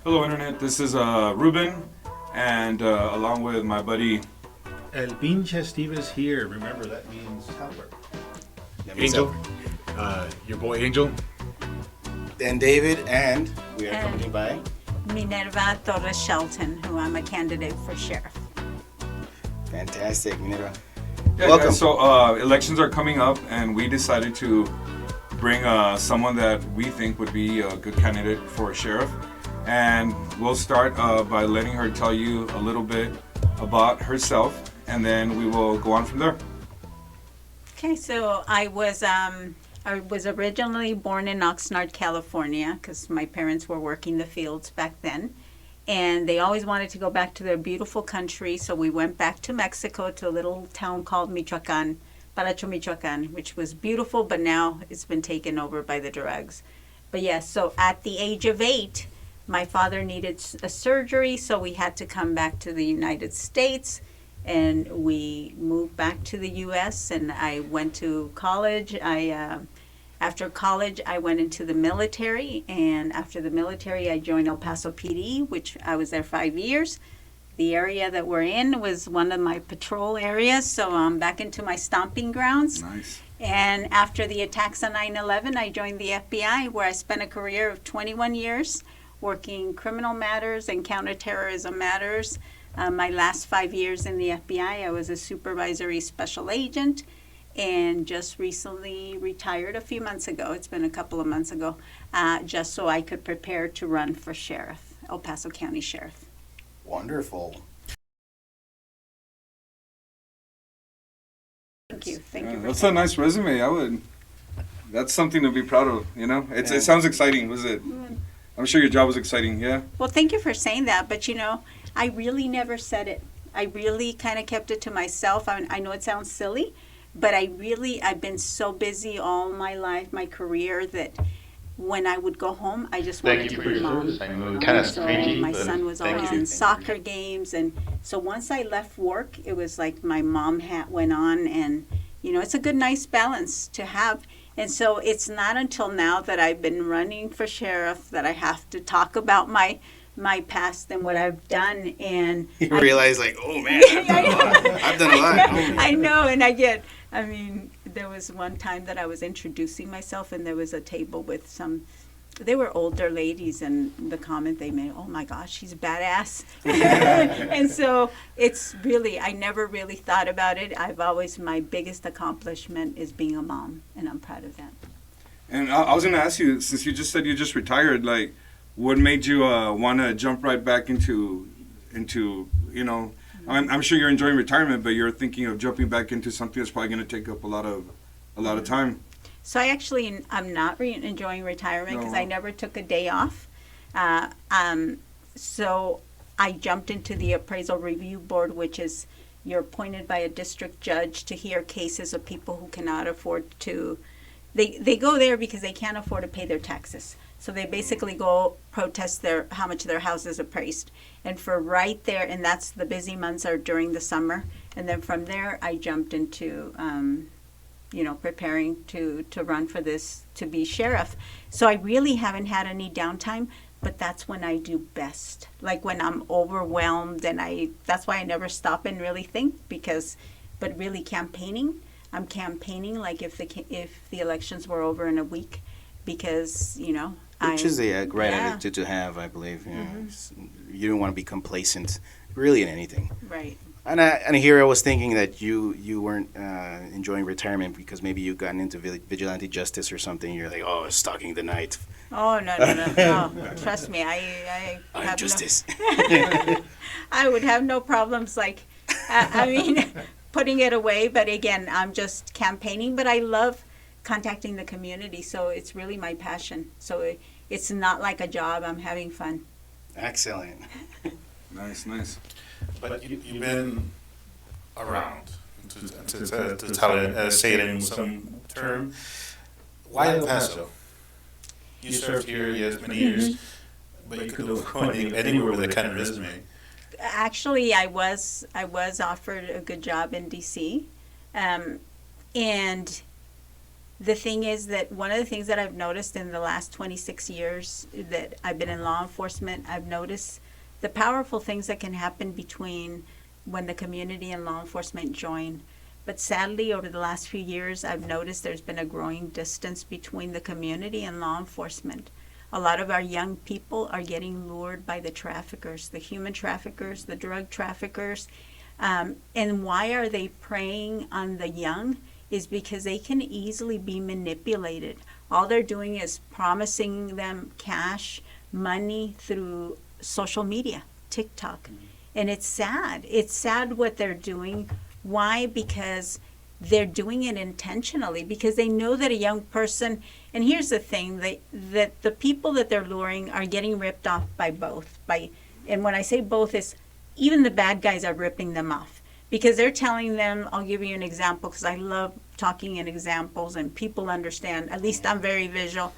Hello, Internet. This is Ruben, and along with my buddy El pinche Steve is here. Remember, that means helper. Angel, your boy Angel. And David, and we are accompanied by Minvera4Shelton, who I'm a candidate for sheriff. fantastic Minerva. Yeah, Welcome. guys, so elections are coming up, and we decided to bring someone that we think would be a good candidate for sheriff. And we'll start by letting her tell you a little bit about herself, and then we will go on from there. Okay, so I was originally born in Oxnard, California, because my parents were working the fields back then. And they always wanted to go back to their beautiful country, so we went back to Mexico to a little town called Michoacan, Paracho, Michoacan, which was beautiful, but now it's been taken over by the drugs. But yes, so at the age of 8, my father needed a surgery, so we had to come back to the United States, and we moved back to the U.S., and I went to college. After college, I went into the military, and after the military, I joined El Paso PD, which I was there 5 years. The area that we're in was one of my patrol areas, so I'm back into my stomping grounds. Nice. And after the attacks on 9/11, I joined the FBI, where I spent a career of 21 years working criminal matters and counterterrorism matters. My last 5 years in the FBI, I was a supervisory special agent, and just recently retired a few months ago. It's been a couple of months ago, just so I could prepare to run for sheriff, El Paso County Sheriff. Wonderful. Thank you. Thank you. That's a nice resume. That's something to be proud of. You know, it sounds exciting. Was it? I'm sure your job was exciting. Yeah. Well, thank you for saying that, but I really never said it. I really kind of kept it to myself. I know it sounds silly, but I've been so busy all my life, my career, that when I would go home, I just wanted to be mom. Kind of So cringy, my but son was thank always you. in soccer games, and so once I left work, it was like my mom hat went on, and it's a good, nice balance to have. And so it's not until now that I've been running for sheriff that I have to talk about my past and what I've done. And You realize, like, oh man, I've done a lot. I know, and there was one time that I was introducing myself, and there was a table with they were older ladies, and the comment they made, oh my gosh, she's badass. And so it's really, I never really thought about it. My biggest accomplishment is being a mom, and I'm proud of that. And I was going to ask you, since you just said you just retired, like, what made you want to jump right back into I'm sure you're enjoying retirement, but you're thinking of jumping back into something that's probably going to take up a lot of time. So I'm not enjoying retirement because I never took a day off. So I jumped into the appraisal review board, which is you're appointed by a district judge to hear cases of people who cannot afford to. They go there because they can't afford to pay their taxes. So they basically go protest how much their house is appraised. And for right there, and that's the busy months are during the summer. And then from there, I jumped into preparing to run for this, to be sheriff. So I really haven't had any downtime, but that's when I do best. Like when I'm overwhelmed, and that's why I never stop and really think, but really I'm campaigning like if the elections were over in a week, because, Which is a great attitude to have, I believe. You don't want to be complacent, really, in anything. Right. And here I was thinking that you weren't enjoying retirement because maybe you gotten into vigilante justice or something. You're like, oh, stalking the night. Oh, no. Trust me, I have justice. I would have no problems, putting it away. But again, I'm just campaigning. But I love contacting the community, so it's really my passion. So it's not like a job. I'm having fun. Excellent. Nice. But you've been around, to say it in some term. Why El Paso? You served here, yes, many years, but you could have gone anywhere with that kind of resume. Actually, I was offered a good job in D.C., and the thing is that one of the things that I've noticed in the last 26 years that I've been in law enforcement, I've noticed the powerful things that can happen between when the community and law enforcement join. But sadly, over the last few years, I've noticed there's been a growing distance between the community and law enforcement. A lot of our young people are getting lured by the traffickers, the human traffickers, the drug traffickers. And why are they preying on the young? Is because they can easily be manipulated. All they're doing is promising them cash, money through social media, TikTok. And it's sad. It's sad what they're doing. Why? Because they're doing it intentionally, because they know that a young person, and here's the thing, that the people that they're luring are getting ripped off by both. And when I say both, is even the bad guys are ripping them off. Because they're telling them, I'll give you an example, because I love talking in examples and people understand. At least I'm very visual.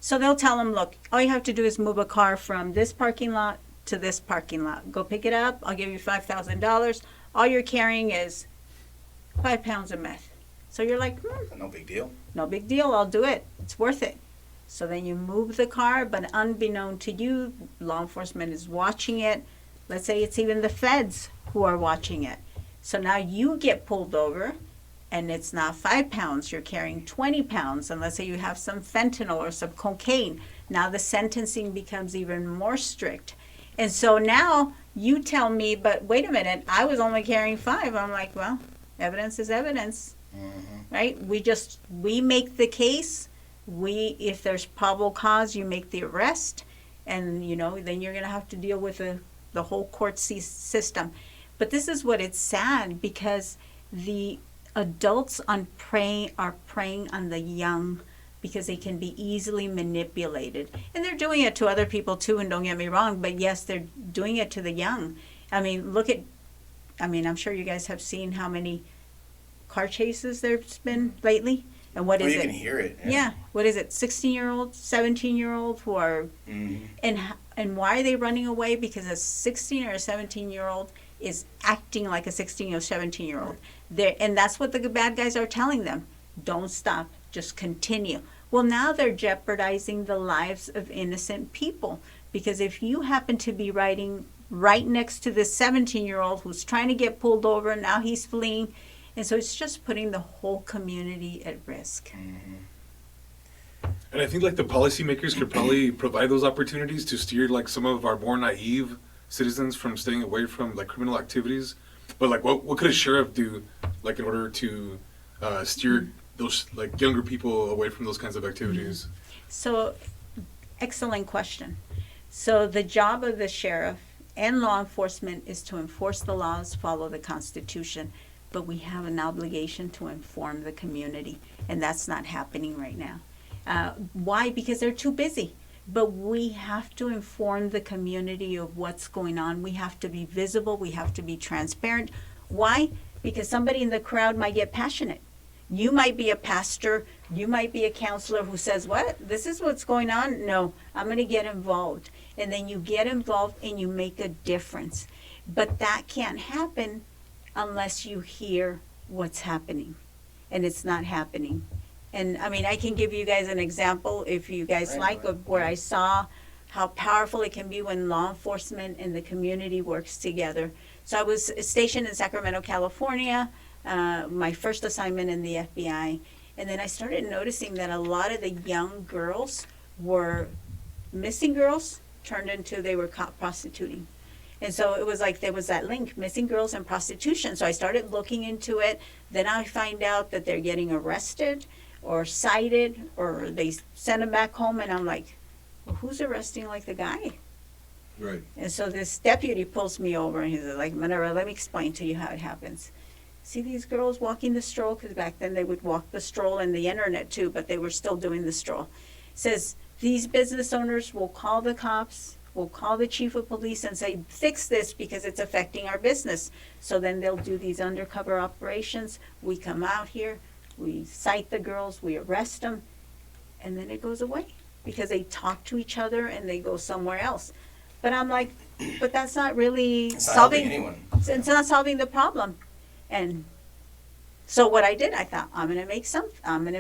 So they'll tell them, look, all you have to do is move a car from this parking lot to this parking lot. Go pick it up. I'll give you $5,000. All you're carrying is 5 pounds of meth. So you're like, No big deal. no big deal. I'll do it. It's worth it. So then you move the car, but unbeknown to you, law enforcement is watching it. Let's say it's even the feds who are watching it. So now you get pulled over, and it's not 5 pounds, you're carrying 20 pounds. And let's say you have some fentanyl or some cocaine. Now the sentencing becomes even more strict. And so now you tell me, but wait a minute, I was only carrying 5. I'm like, well, evidence is evidence, right? We make the case. If there's probable cause, you make the arrest. And, then you're going to have to deal with the whole court system. But this is what it's sad, because the adults are preying on the young, because they can be easily manipulated. And they're doing it to other people too, and don't get me wrong, but yes, they're doing it to the young. I mean, I'm sure you guys have seen how many car chases there's been lately. And what is it? You can hear it. Yeah. What is it? 16-year-old, 17-year-old who are, and why are they running away? Because a 16 or a 17-year-old is acting like a 16 or 17-year-old. And that's what the bad guys are telling them. Don't stop. Just continue. Well, now they're jeopardizing the lives of innocent people. Because if you happen to be riding right next to this 17-year-old who's trying to get pulled over, now he's fleeing. And so it's just putting the whole community at risk. And I think the policymakers could probably provide those opportunities to steer some of our more naive citizens from staying away from criminal activities. But what could a sheriff do in order to steer those younger people away from those kinds of activities? So, excellent question. So the job of the sheriff and law enforcement is to enforce the laws, follow the Constitution, but we have an obligation to inform the community, and that's not happening right now. Why? Because they're too busy. But we have to inform the community of what's going on. We have to be visible. We have to be transparent. Why? Because somebody in the crowd might get passionate. You might be a pastor. You might be a counselor who says, what? This is what's going on? No, I'm going to get involved. And then you get involved and you make a difference. But that can't happen unless you hear what's happening. And it's not happening. And I can give you guys an example, if you guys like, of where I saw how powerful it can be when law enforcement and the community works together. So I was stationed in Sacramento, California, my first assignment in the FBI. And then I started noticing that a lot of the young girls were missing girls turned into they were caught prostituting. And so it was there was that link, missing girls and prostitution. So I started looking into it. Then I find out that they're getting arrested or cited, or they send them back home, and I'm like, well, who's arresting the guy? Right. And so this deputy pulls me over, and he's like, Minerva, let me explain to you how it happens. See these girls walking the stroll? Because back then they would walk the stroll and the internet too, but they were still doing the stroll. Says these business owners will call the cops, will call the chief of police and say, fix this because it's affecting our business. So then they'll do these undercover operations. We come out here, we cite the girls, we arrest them, and then it goes away because they talk to each other and they go somewhere else. But I'm like, but that's not really It's not solving helping anyone. It's not solving the problem. And So what I did, I thought, I'm going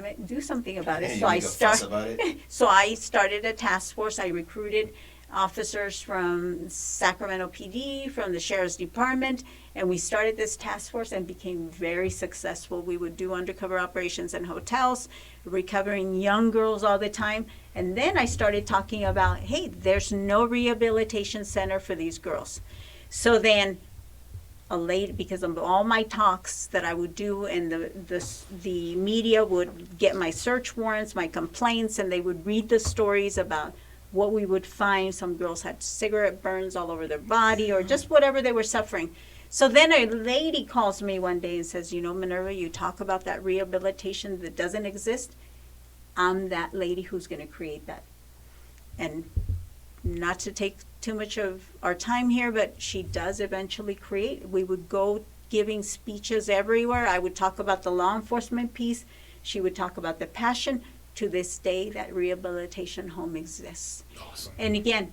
to do something about it. Hey, So you I make a fuss about it? So I started a task force. I recruited officers from Sacramento PD, from the Sheriff's Department, and we started this task force and became very successful. We would do undercover operations in hotels, recovering young girls all the time. And then I started talking about, hey, there's no rehabilitation center for these girls. So then because of all my talks that I would do, and the media would get my search warrants, my complaints, and they would read the stories about what we would find. Some girls had cigarette burns all over their body, or just whatever they were suffering. So then a lady calls me one day and says, you know, Minerva, you talk about that rehabilitation that doesn't exist. I'm that lady who's going to create that. And not to take too much of our time here, but she does eventually create. We would go giving speeches everywhere. I would talk about the law enforcement piece. She would talk about the passion. To this day, that rehabilitation home exists. Awesome. And again,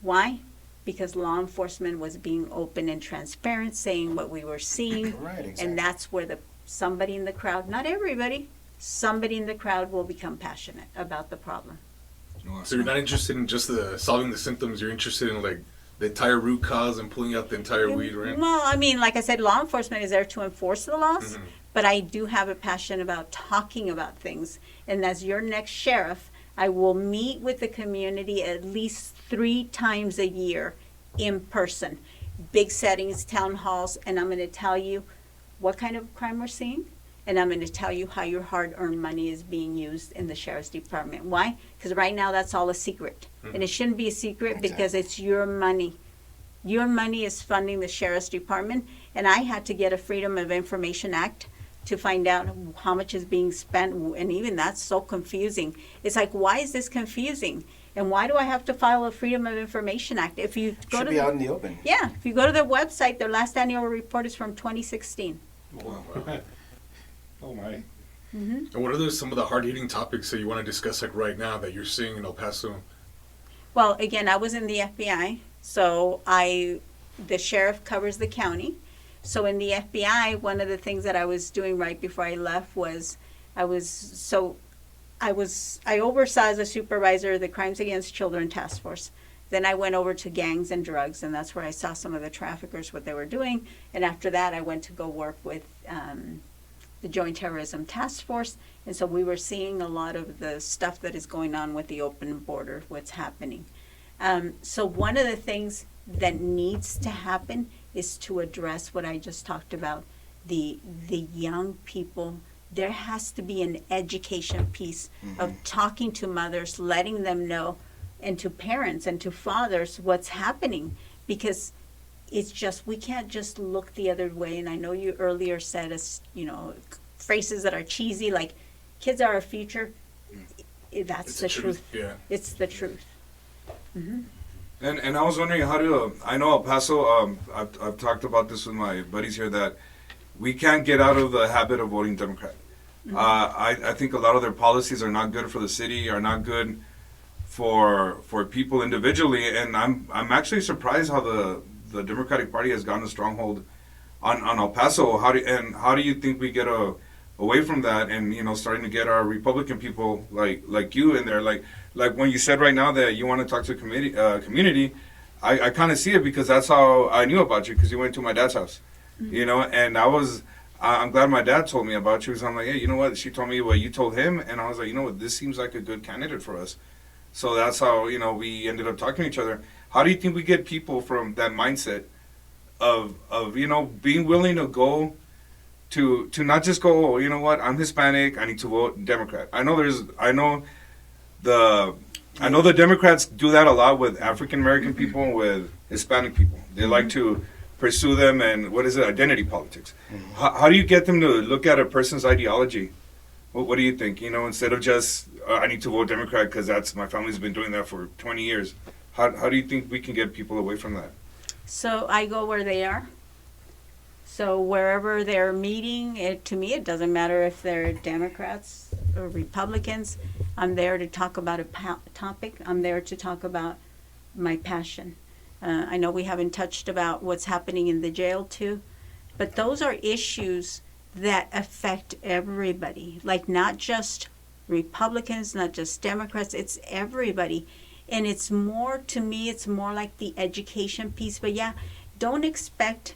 why? Because law enforcement was being open and transparent, saying what we were seeing. Right, exactly. And that's where somebody in the crowd, not everybody, somebody in the crowd will become passionate about the problem. So you're not interested in just solving the symptoms. You're interested in like the entire root cause and pulling out the entire weed, right? Well, I mean, like I said, law enforcement is there to enforce the laws, but I do have a passion about talking about things. And as your next sheriff, I will meet with the community at least 3 times a year in person. Big settings, town halls, and I'm going to tell you what kind of crime we're seeing, and I'm going to tell you how your hard-earned money is being used in the Sheriff's Department. Why? Because right now that's all a secret. And it shouldn't be a secret because it's your money. Your money is funding the Sheriff's Department, and I had to get a Freedom of Information Act to find out how much is being spent, and even that's so confusing. It's like, why is this confusing? And why do I have to file a Freedom of Information Act? If you go Should to be out in the open. Yeah, if you go to their website, their last annual report is from 2016. Oh my. And what are some of the hard-hitting topics that you want to discuss like right now that you're seeing in El Paso? Well, again, I was in the FBI, so the sheriff covers the county. So in the FBI, one of the things that I was doing right before I left was I oversaw as a supervisor the Crimes Against Children Task Force. Then I went over to gangs and drugs, and that's where I saw some of the traffickers, what they were doing. And after that, I went to go work with the Joint Terrorism Task Force. And so we were seeing a lot of the stuff that is going on with the open border, what's happening. So one of the things that needs to happen is to address what I just talked about, the young people. There has to be an education piece of talking to mothers, letting them know, and to parents and to fathers what's happening, because it's just, we can't just look the other way. And I know you earlier said, phrases that are cheesy, like kids are our future. That's the truth. Yeah. It's the truth. And I was wondering I know El Paso, I've talked about this with my buddies here, that we can't get out of the habit of voting Democrat. I think a lot of their policies are not good for the city, are not good for people individually, and I'm actually surprised how the Democratic Party has gotten a stronghold on El Paso. How do you think we get away from that, and starting to get our Republican people like you in there, like when you said right now that you want to talk to community, I kind of see it, because that's how I knew about you, because you went to my dad's house, and I'm glad my dad told me about you, because I'm like, hey, you know what? She told me what you told him, and I was like, you know what? This seems like a good candidate for us. So that's how we ended up talking to each other. How do you think we get people from that mindset of being willing to go to not just go, oh, you know what? I'm Hispanic, I need to vote Democrat. I know the Democrats do that a lot with African American people and with Hispanic people. They like to pursue them, and identity politics. How do you get them to look at a person's ideology? What do you think? Instead of just I need to vote Democrat because my family's been doing that for 20 years. How do you think we can get people away from that? So I go where they are. So wherever they're meeting, to me it doesn't matter if they're Democrats or Republicans. I'm there to talk about a topic. I'm there to talk about my passion. I know we haven't touched about what's happening in the jail too, but those are issues that affect everybody. Like not just Republicans, not just Democrats, it's everybody. And it's more, to me, it's more like the education piece. But yeah, don't expect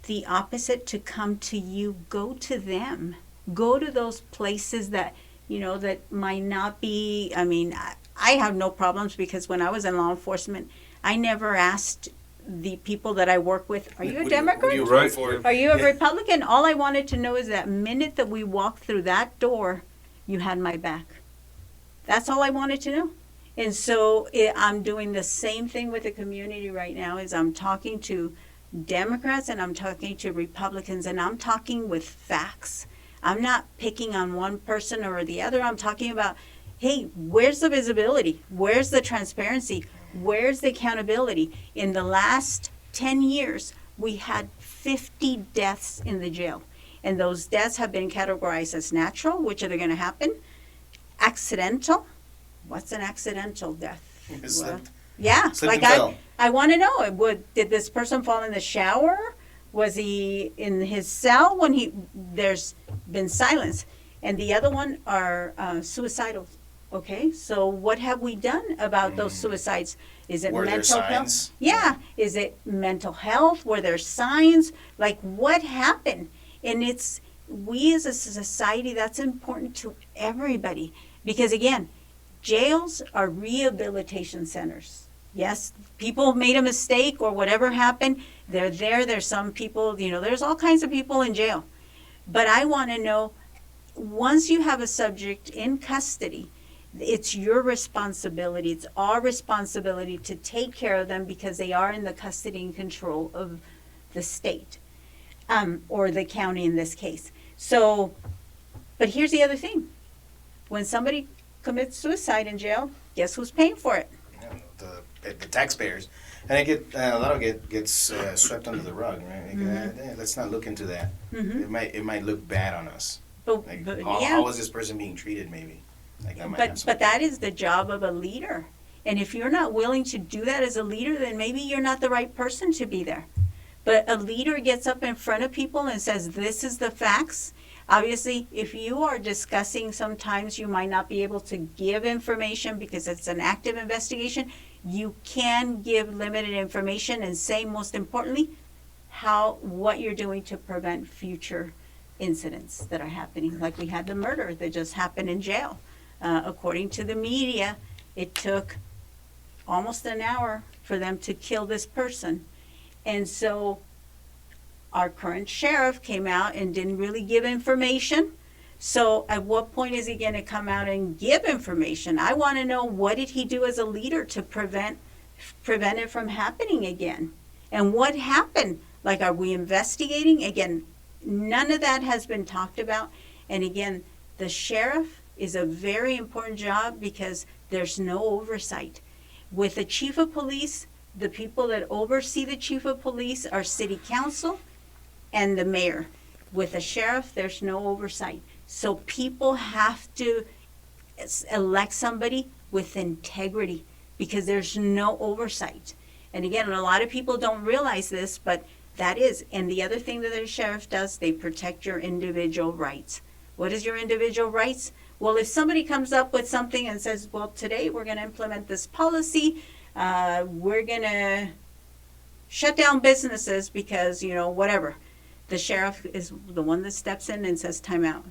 the opposite to come to you. Go to them. Go to those places that, you know, that might not be, I mean, I have no problems because when I was in law enforcement, I never asked the people that I work with, are you a Democrat? Right. Are you a Republican? All I wanted to know is that minute that we walked through that door, you had my back. That's all I wanted to know. And so I'm doing the same thing with the community right now is I'm talking to Democrats and I'm talking to Republicans and I'm talking with facts. I'm not picking on one person or the other. I'm talking about, hey, where's the visibility? Where's the transparency? Where's the accountability? In the last 10 years, we had 50 deaths in the jail. And those deaths have been categorized as natural, which are they going to happen? Accidental? What's an accidental death? Well, yeah, Slipped like and fell. I want to know, did this person fall in the shower? Was he in his cell when there's been silence? And the other one are suicidal. Okay, so what have we done about those suicides? Is it Were there mental health? signs? Yeah, is it mental health? Were there signs? Like what happened? And it's, we as a society, that's important to everybody. Because again, jails are rehabilitation centers. Yes, people made a mistake or whatever happened. They're there. There's some people, you know, there's all kinds of people in jail. But I want to know, once you have a subject in custody, it's your responsibility. It's our responsibility to take care of them because they are in the custody and control of the state, or the county in this case. So, but here's the other thing. When somebody commits suicide in jail, guess who's paying for it? The taxpayers, and a lot of it gets swept under the rug, right? Like, let's not look into that. It might look bad on us. But, Like, but how, yeah. how is this person being treated? Maybe. Like, that might have But something- that is the job of a leader. And if you're not willing to do that as a leader, then maybe you're not the right person to be there. But a leader gets up in front of people and says, this is the facts. Obviously, if you are discussing, sometimes you might not be able to give information because it's an active investigation. You can give limited information and say, most importantly, what you're doing to prevent future incidents that are happening. Like we had the murder that just happened in jail. According to the media, it took almost an hour for them to kill this person. And so our current sheriff came out and didn't really give information. So at what point is he going to come out and give information? I want to know, what did he do as a leader to prevent it from happening again? And what happened? Like, are we investigating? Again, none of that has been talked about. And again, the sheriff is a very important job because there's no oversight. With the chief of police, the people that oversee the chief of police are city council and the mayor. With the sheriff, there's no oversight. So people have to elect somebody with integrity because there's no oversight. And again, a lot of people don't realize this, but that is. And the other thing that the sheriff does, they protect your individual rights. What is your individual rights? Well, if somebody comes up with something and says, well, today we're going to implement this policy, we're going to shut down businesses because, you know, whatever. The sheriff is the one that steps in and says, time out.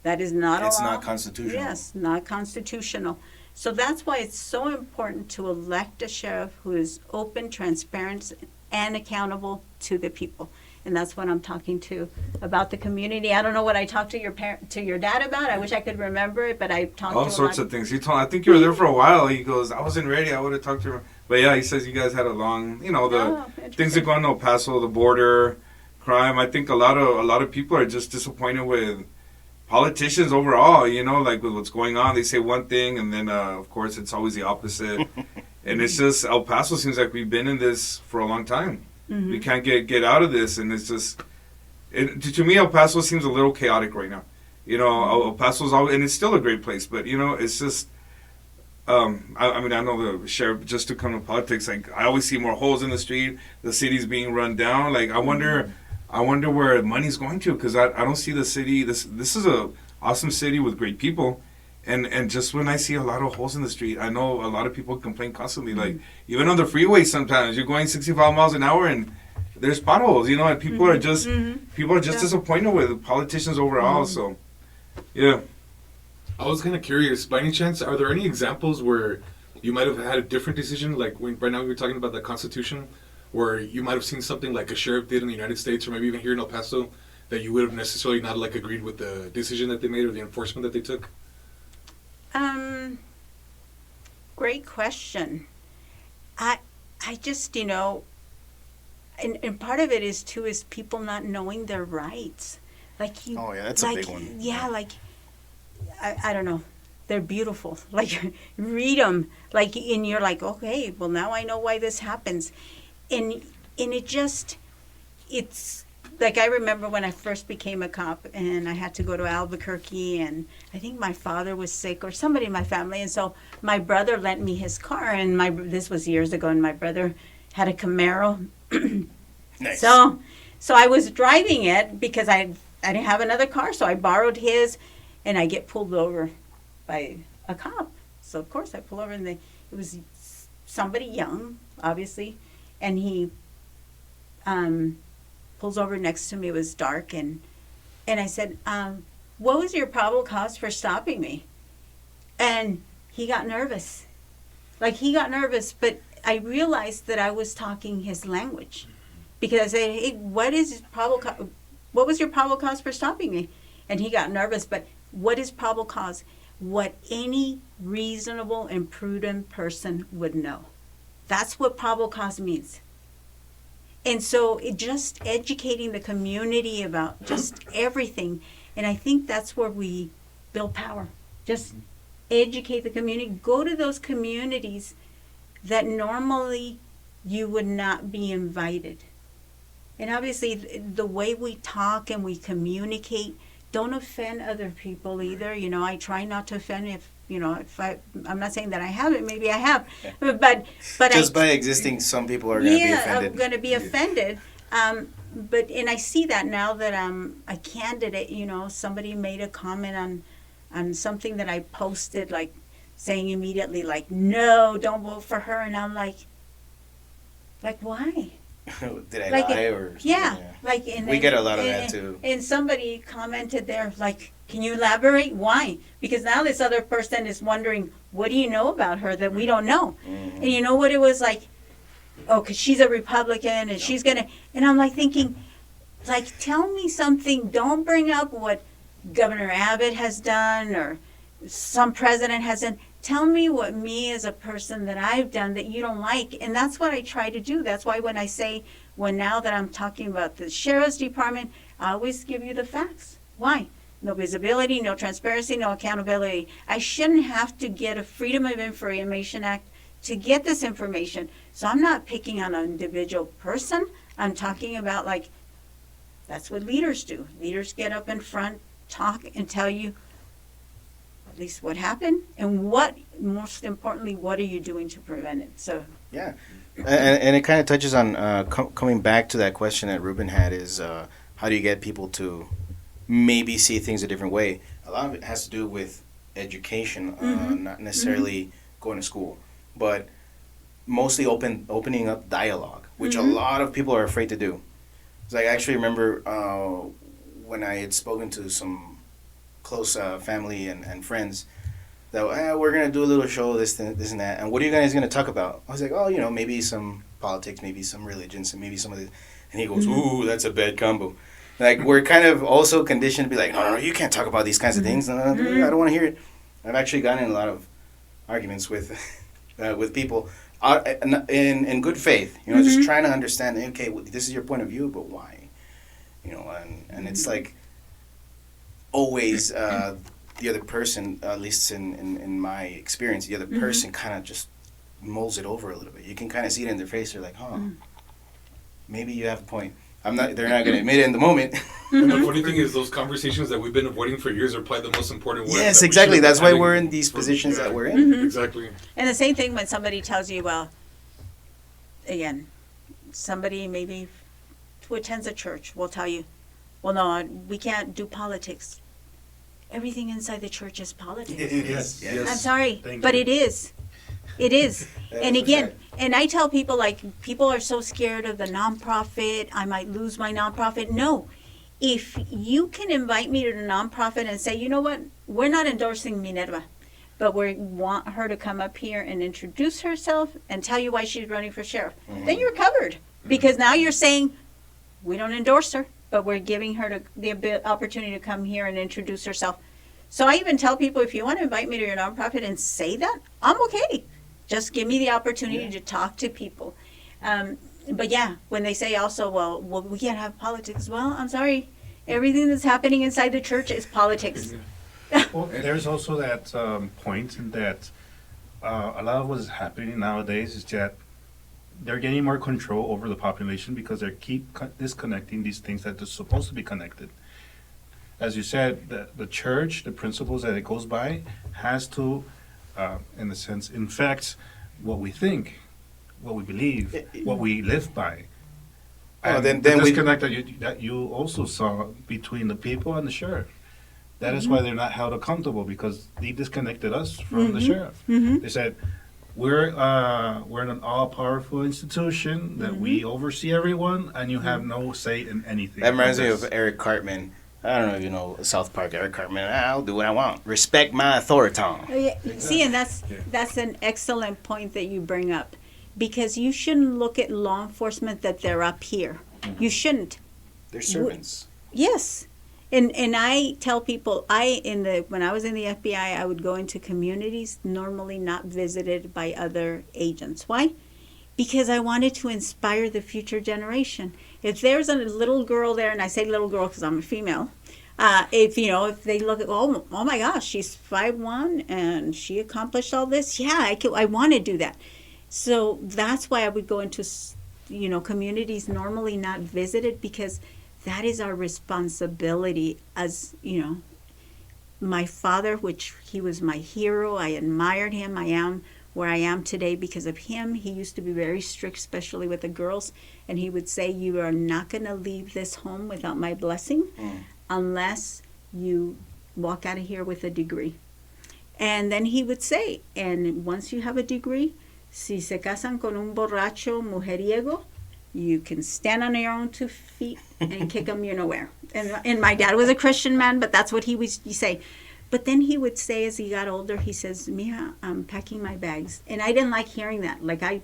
That is not It's allowed. not constitutional. Yes, not constitutional. So that's why it's so important to elect a sheriff who is open, transparent, and accountable to the people. And that's what I'm talking to about the community. I don't know what I talked to your dad about. I wish I could remember it, but I talked All to sorts him of things. He told. I think you were there for a while. He goes, I wasn't ready. I would have talked to him. But yeah, he says you guys had a long, you know, the things that go on in El Paso, the border, crime. I think a lot of people are just disappointed with politicians overall. You know, like with what's going on. They say one thing, and then of course it's always the opposite. And it's just El Paso seems like we've been in this for a long time. We can't get out of this, and it's just to me El Paso seems a little chaotic right now. You know, El Paso's always, and it's still a great place, but you know, it's just. I mean, I know the sheriff just to come to politics. Like, I always see more holes in the street. The city's being run down. Like, I wonder I wonder where money's going to, because I don't see the city. This is a awesome city with great people, and just when I see a lot of holes in the street, I know a lot of people complain constantly. Like even on the freeway, sometimes you're going 65 miles an hour and there's potholes, and people are just disappointed with politicians overall. So, yeah. I was kind of curious. By any chance, are there any examples where you might have had a different decision? Like right now we're talking about the Constitution, where you might have seen something like a sheriff did in the United States, or maybe even here in El Paso, that you would have necessarily not like agreed with the decision that they made or the enforcement that they took? Great question. I just, and part of it is too is people not knowing their rights. Like you. Oh yeah, that's a big one. Yeah, like I don't know. They're beautiful. Like read them. Like and you're like, okay, well now I know why this happens, and it's like I remember when I first became a cop and I had to go to Albuquerque, and I think my father was sick or somebody in my family, and so my brother lent me his car, and this was years ago, and my brother had a Camaro. Nice. So I was driving it because I didn't have another car, so I borrowed his, and I get pulled over by a cop. So of course I pull over, and it was somebody young, obviously, and he pulls over next to me. It was dark, and I said, what was your probable cause for stopping me? And he got nervous. Like he got nervous, but I realized that I was talking his language. Because I said, hey, what was your probable cause for stopping me? And he got nervous, but what is probable cause? What any reasonable and prudent person would know. That's what probable cause means. And so it just educating the community about just everything. And I think that's where we build power. Just educate the community. Go to those communities that normally you would not be invited. And obviously the way we talk and we communicate, don't offend other people either. I try not to offend I'm not saying that I haven't, maybe I have. But just by existing, some people are going to be offended. I'm going to be offended. And I see that now that I'm a candidate, somebody made a comment on something that I posted, like saying immediately, like, no, don't vote for her. And I'm like, why? Did I lie or? Yeah. Like, and we get a lot of that too. And somebody commented there, like, can you elaborate? Why? Because now this other person is wondering, what do you know about her that we don't know? Mm-hmm. And you know what it was like? Oh, because she's a Republican and she's going to, and I'm like thinking, like, tell me something. Don't bring up what Governor Abbott has done or some president has done. Tell me what me as a person that I've done that you don't like. And that's what I try to do. That's why when I say, now that I'm talking about the Sheriff's Department, I always give you the facts. Why? No visibility, no transparency, no accountability. I shouldn't have to get a Freedom of Information Act to get this information. So I'm not picking on an individual person. I'm talking about, like, that's what leaders do. Leaders get up in front, talk, and tell you at least what happened, and most importantly, what are you doing to prevent it? So yeah, and it kind of touches on coming back to that question that Ruben had is how do you get people to maybe see things a different way? A lot of it has to do with education, not necessarily going to school, but mostly opening up dialogue, which a lot of people are afraid to do. So I actually remember when I had spoken to some close family and friends that we're going to do a little show, this and that. And what are you guys going to talk about? I was like, maybe some politics, maybe some religions, and maybe some of the... And he goes, ooh, that's a bad combo. Like, we're kind of also conditioned to be like, no, you can't talk about these kinds of things. I don't want to hear it. I've actually gotten in a lot of arguments with people in good faith, just trying to understand, okay, this is your point of view, but why? And it's like, always the other person, at least in my experience, the other person kind of just mulls it over a little bit. You can kind of see it in their face. They're like, maybe you have a point. They're not going to admit it in the moment. And the funny thing is, those conversations that we've been avoiding for years are probably the most important ones. Yes, exactly. That's why we're in these positions that we're in. Exactly. And the same thing when somebody tells you, well, again, somebody maybe who attends a church will tell you, well, no, we can't do politics. Everything inside the church is politics. Yes. I'm sorry, Thank but you. it is. It is. And That's again, okay. and I tell people, like, people are so scared of the nonprofit, I might lose my nonprofit. No. If you can invite me to the nonprofit and say, you know what, we're not endorsing Minerva, but we want her to come up here and introduce herself and tell you why she's running for sheriff, then you're covered. Because now you're saying, we don't endorse her, but we're giving her the opportunity to come here and introduce herself. So I even tell people, if you want to invite me to your nonprofit and say that, I'm okay. Just give me the opportunity to talk to people. But yeah, when they say also, well, we can't have politics. Well, I'm sorry. Everything that's happening inside the church is politics. Well, there's also that point in that a lot of what is happening nowadays is that they're getting more control over the population because they keep disconnecting these things that are supposed to be connected. As you said, the church, the principles that it goes by, has to, in a sense, infect what we think, what we believe, what we live by. Oh, And then the we- disconnect that you also saw between the people and the sheriff. That is why they're not held accountable, because they disconnected us from the sheriff. They said, we're an all-powerful institution that we oversee everyone, and you have no say in anything. That reminds me of Eric Cartman. I don't know if you know South Park, Eric Cartman. I'll do what I want. Respect my authority. Oh, yeah. See, and that's an excellent point that you bring up, because you shouldn't look at law enforcement that they're up here. You shouldn't. They're servants. Yes. And I tell people, when I was in the FBI, I would go into communities normally not visited by other agents. Why? Because I wanted to inspire the future generation. If there's a little girl there, and I say little girl because I'm a female, if they look at, oh my gosh, she's 5'1" and she accomplished all this, yeah, I want to do that. So that's why I would go into communities normally not visited, because that is our responsibility. As my father, which he was my hero, I admired him. I am where I am today because of him. He used to be very strict, especially with the girls, and he would say, you are not going to leave this home without my blessing unless you walk out of here with a degree. And then he would say, and once you have a degree, si se casan con un borracho mujeriego, you can stand on your own 2 feet and kick them nowhere. And my dad was a Christian man, but that's what he would say. But then he would say, as he got older, he says, Mija, I'm packing my bags. And I didn't like hearing that. The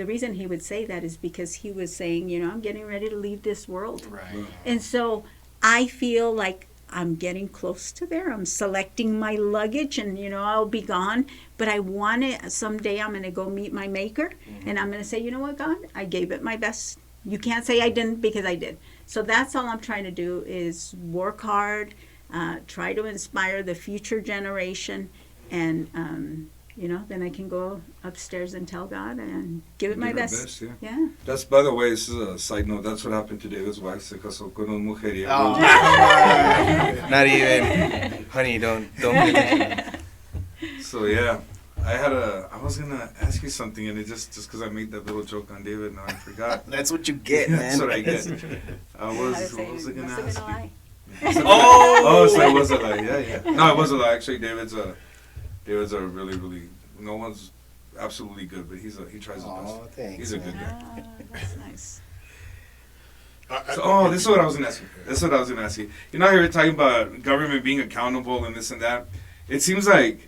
reason he would say that is because he was saying, I'm getting ready to leave this world. Right. And so I feel like I'm getting close to there. I'm selecting my luggage, and I'll be gone. But I want to, someday I'm going to go meet my maker, and I'm going to say, you know what, God, I gave it my best. You can't say I didn't, because I did. So that's all I'm trying to do, is work hard, try to inspire the future generation, and then I can go upstairs and tell God and give it my best. Yeah. That's, by the way, this is a side note. That's what happened to David's wife. Se casó con un mujeriego. Oh, come on. Not even. Honey, don't get it. So yeah, I was gonna ask you something, and it just because I made that little joke on David, now I forgot. That's what you get, man. That's what I get. What Must was I gonna have been ask a you? lie. Oh, so it was a lie. Yeah. No, it was a lie. Actually, David's a really, really. No one's absolutely good, but he tries his best. Oh, thanks. He's a good guy. Ah, that's nice. So, this is what I was gonna ask you. You know, you're talking about government being accountable and this and that. It seems like,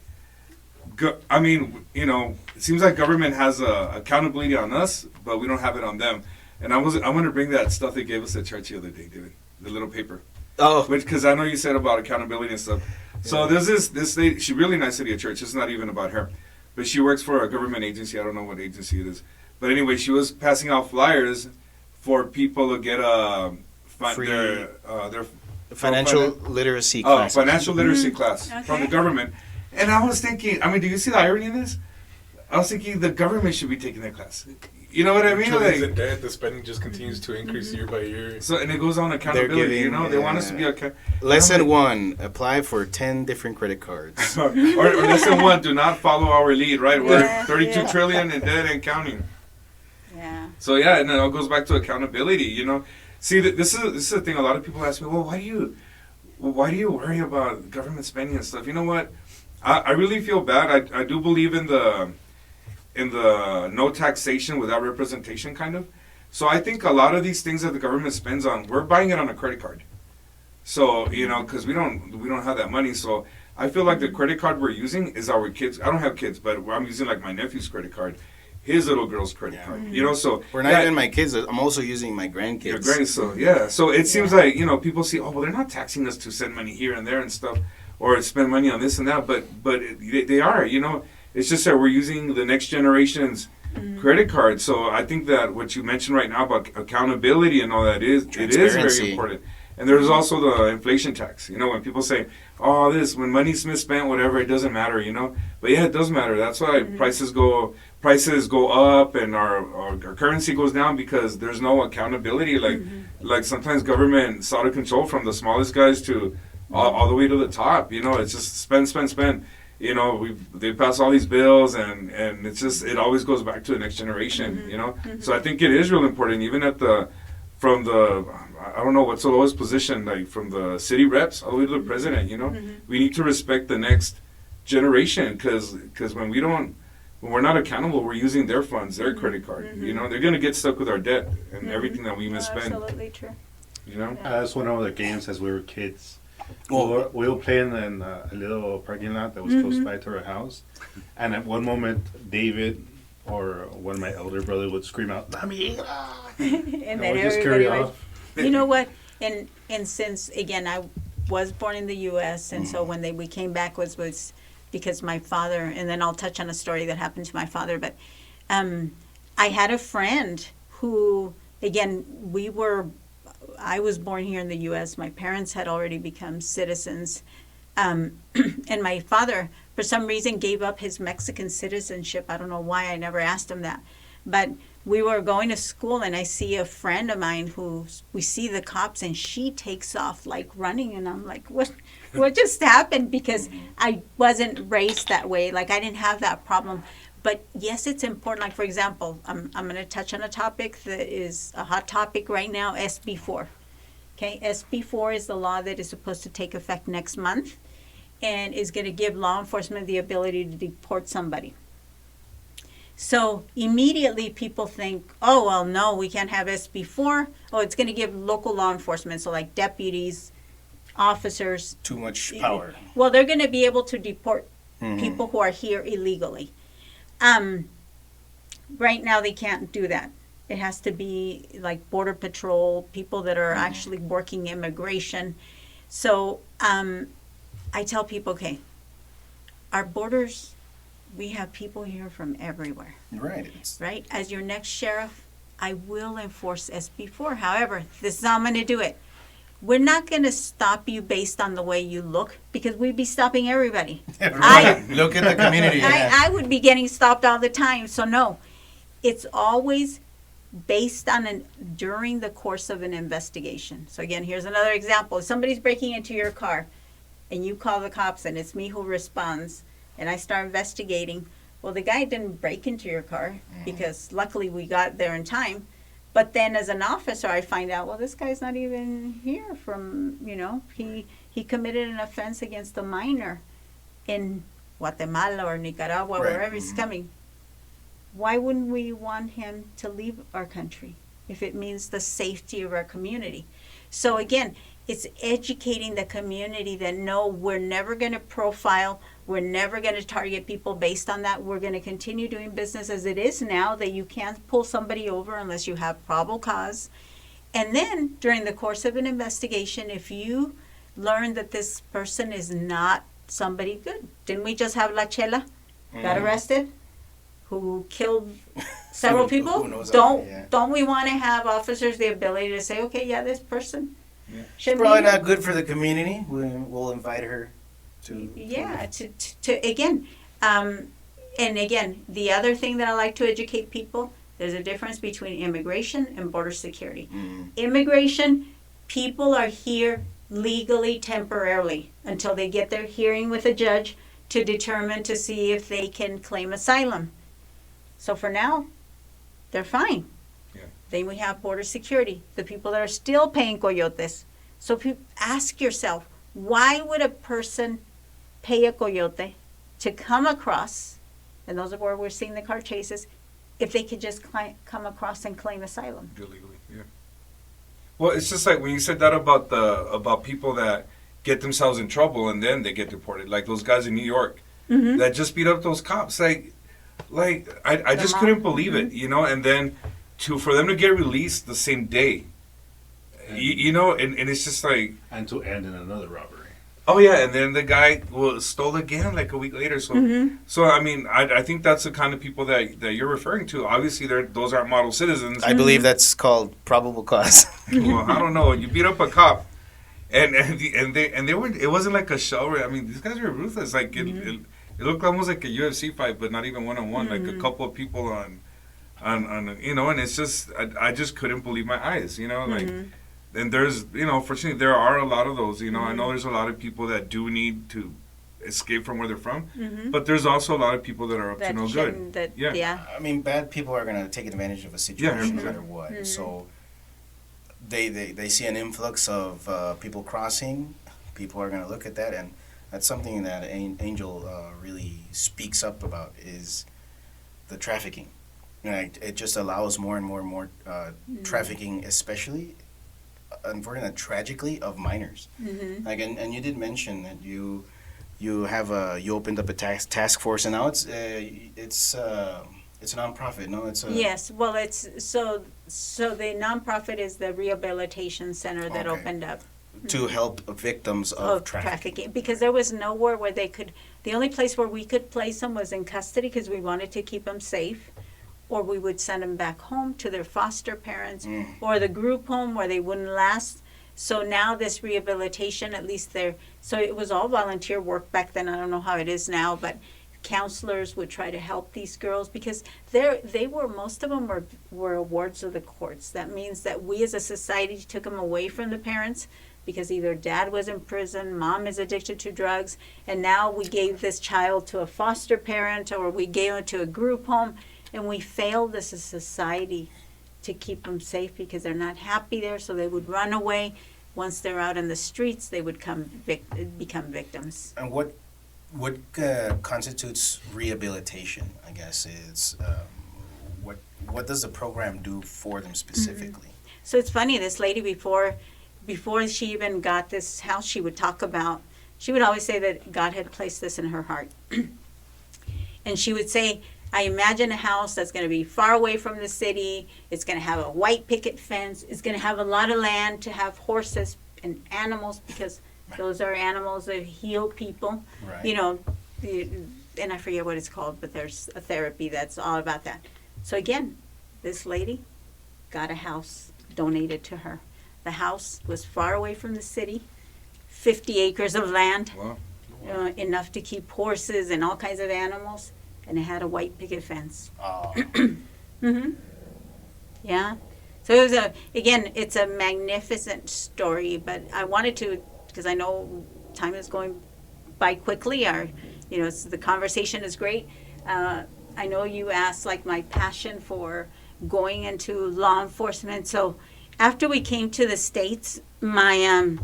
it seems like government has accountability on us, but we don't have it on them. And I want to bring that stuff they gave us at church the other day, David, the little paper. Oh, Because I know you said about accountability and stuff. So there's this lady, she's really nice at your church. It's not even about her, but she works for a government agency. I don't know what agency it is, but anyway, she was passing out flyers for people to get Free- their financial literacy class. financial literacy class from Okay. the government. And I was thinking, do you see the irony in this? I was thinking the government should be taking that class. You know what I mean? Trillions in Like, debt, the spending just continues to increase year by year. so, and it goes on accountability. giving, They want us to be accountable. Lesson 1, apply for 10 different credit cards. or lesson 1, do not follow our lead. Right, we're Yeah, 32 yeah. trillion in debt and counting. Yeah. So yeah, and it all goes back to accountability. You know, see, this is the thing. A lot of people ask me, well, why do you worry about government spending and stuff? You know what? I really feel bad. I do believe in the no taxation without representation kind of. So I think a lot of these things that the government spends on, we're buying it on a credit card. So, you know, because we don't have that money. So I feel like the credit card we're using is our kids. I don't have kids, but I'm using like my nephew's credit card, his little girl's credit card. You know, so We're not even my kids. I'm also using my grandkids. your so yeah. So it seems like, you know, people see, oh well, they're not taxing us to send money here and there and stuff, or spend money on this and that. But they are. You know, it's just that we're using the next generation's credit card. So I think that what you mentioned right now about accountability and all that it is Transparency. very important. And there's also the inflation tax. You know, when people say, "Oh, when money's misspent, whatever, it doesn't matter," you know. But yeah, it does matter. That's why prices go up and our currency goes down, because there's no accountability. Like sometimes government is out of control, from the smallest guys to all the way to the top. You know, it's just spend. You know, they pass all these bills, and it's just, it always goes back to the next generation. You know, so I think it is real important, even from the, I don't know what's the lowest position, like from the city reps all the way to the president. You know, we need to respect the next generation, because when we're not accountable, we're using their funds, their credit card. You know, they're gonna get stuck with our debt and everything that we misspend. Absolutely true. You know, That's one of the games as we were kids. Well, We were playing in a little parking lot that was close by to our house. And at one moment, David or one of my elder brothers would scream out, "Dami!" And And then we just carry everybody off. you know what? And since again I was born in the U.S. and so when we came back was because my father, and then I'll touch on a story that happened to my father. But I had a friend who, again, I was born here in the U.S. My parents had already become citizens, and my father, for some reason, gave up his Mexican citizenship. I don't know why. I never asked him that, but we were going to school, and I see a friend of mine we see the cops, and she takes off like running, and I'm like, what just happened? Because I wasn't raised that way. Like, I didn't have that problem. But yes, it's important. Like, for example, I'm going to touch on a topic that is a hot topic right now, SB4. Okay, SB4 is the law that is supposed to take effect next month and is going to give law enforcement the ability to deport somebody. So immediately people think, oh, well, no, we can't have SB4. Oh, it's going to give local law enforcement, so like deputies, officers. too much power. Well, they're going to be able to deport people who are here illegally. Right now they can't do that. It has to be like Border Patrol, people that are actually working immigration. So I tell people, okay, our borders, we have people here from everywhere, Right. right? As your next sheriff, I will enforce SB4. However, this is how I'm going to do it. We're not going to stop you based on the way you look, because we'd be stopping everybody. Look at the community. Yeah. I would be getting stopped all the time. So no, it's always based on during the course of an investigation. So again, here's another example. If somebody's breaking into your car and you call the cops and it's me who responds and I start investigating, well, the guy didn't break into your car because luckily we got there in time. But then as an officer, I find out, well, this guy's not even here from, he committed an offense against a minor in Guatemala or Nicaragua, Right. wherever he's coming. Why wouldn't we want him to leave our country if it means the safety of our community? So again, it's educating the community that no, we're never going to profile, we're never going to target people based on that. We're going to continue doing business as it is now, that you can't pull somebody over unless you have probable cause. And then during the course of an investigation, if you learn that this person is not somebody good, didn't we just have La Chela got arrested? Who killed several people? Who knows Don't we want to have officers the ability to say, okay, yeah, this person should Probably be not good for the community. We'll invite her to. Yeah, to again, and again, the other thing that I like to educate people, there's a difference between immigration and border security. Immigration, people are here legally, temporarily, until they get their hearing with a judge to determine to see if they can claim asylum. So for now, they're fine. Then we have border security, the people that are still paying coyotes. So ask yourself, why would a person pay a coyote to come across, and those are where we're seeing the car chases, if they could just come across and claim asylum? Illegally, yeah. Well, it's just like when you said that about people that get themselves in trouble and then they get deported, like those guys in New York that just beat up those cops. Like I just couldn't believe it, you know. And then for them to get released the same day, you know, and it's just like, And to end in another robbery. oh yeah, and then the guy stole again like a week later. So so I mean, I think that's the kind of people that you're referring to. Obviously, those aren't model citizens. I believe that's called probable cause. Well, I don't know. You beat up a cop, and they were. It wasn't like a show. I mean, these guys were ruthless. Like it looked almost like a UFC fight, but not even 1-on-1. Like a couple of people on you know. And it's just I just couldn't believe my eyes. You know, like. And there's, you know, fortunately, there are a lot of those. You know, I know there's a lot of people that do need to escape from where they're from, but there's also a lot of people that are up to no good. Yeah. I mean, bad people are going to take advantage of a situation no Yeah. matter what. So they see an influx of people crossing. People are going to look at that, and that's something that Angel really speaks up about is the trafficking. You know, it just allows more and more and more trafficking, especially, unfortunately, tragically, of minors. Like, and you did mention that you opened up a task force, and now it's a nonprofit. No, it's a Yes, well, it's so the nonprofit is the rehabilitation center that Okay. opened up to help victims of trafficking. because there was nowhere where they could. The only place where we could place them was in custody because we wanted to keep them safe, or we would send them back home to their foster parents or the group home where they wouldn't last. So now this rehabilitation, at least so it was all volunteer work back then. I don't know how it is now, but counselors would try to help these girls because most of them were awards of the courts. That means that we as a society took them away from the parents because either dad was in prison, mom is addicted to drugs, and now we gave this child to a foster parent or we gave it to a group home. And we failed as a society to keep them safe because they're not happy there, so they would run away. Once they're out in the streets, they would become victims. And what constitutes rehabilitation? I guess is what does the program do for them specifically? So it's funny. This lady before she even got this house, she would always say that God had placed this in her heart, and she would say, I imagine a house that's going to be far away from the city. It's going to have a white picket fence. It's going to have a lot of land to have horses and animals because those are animals that heal people. Right. You know, and I forget what it's called, but there's a therapy that's all about that. So again, this lady got a house donated to her. The house was far away from the city, 50 acres of land, Wow. Enough to keep horses and all kinds of animals. And it had a white picket fence. Oh. Yeah. So it was it's a magnificent story, but I wanted to, because I know time is going by quickly, the conversation is great. I know you asked like my passion for going into law enforcement. So after we came to the States, my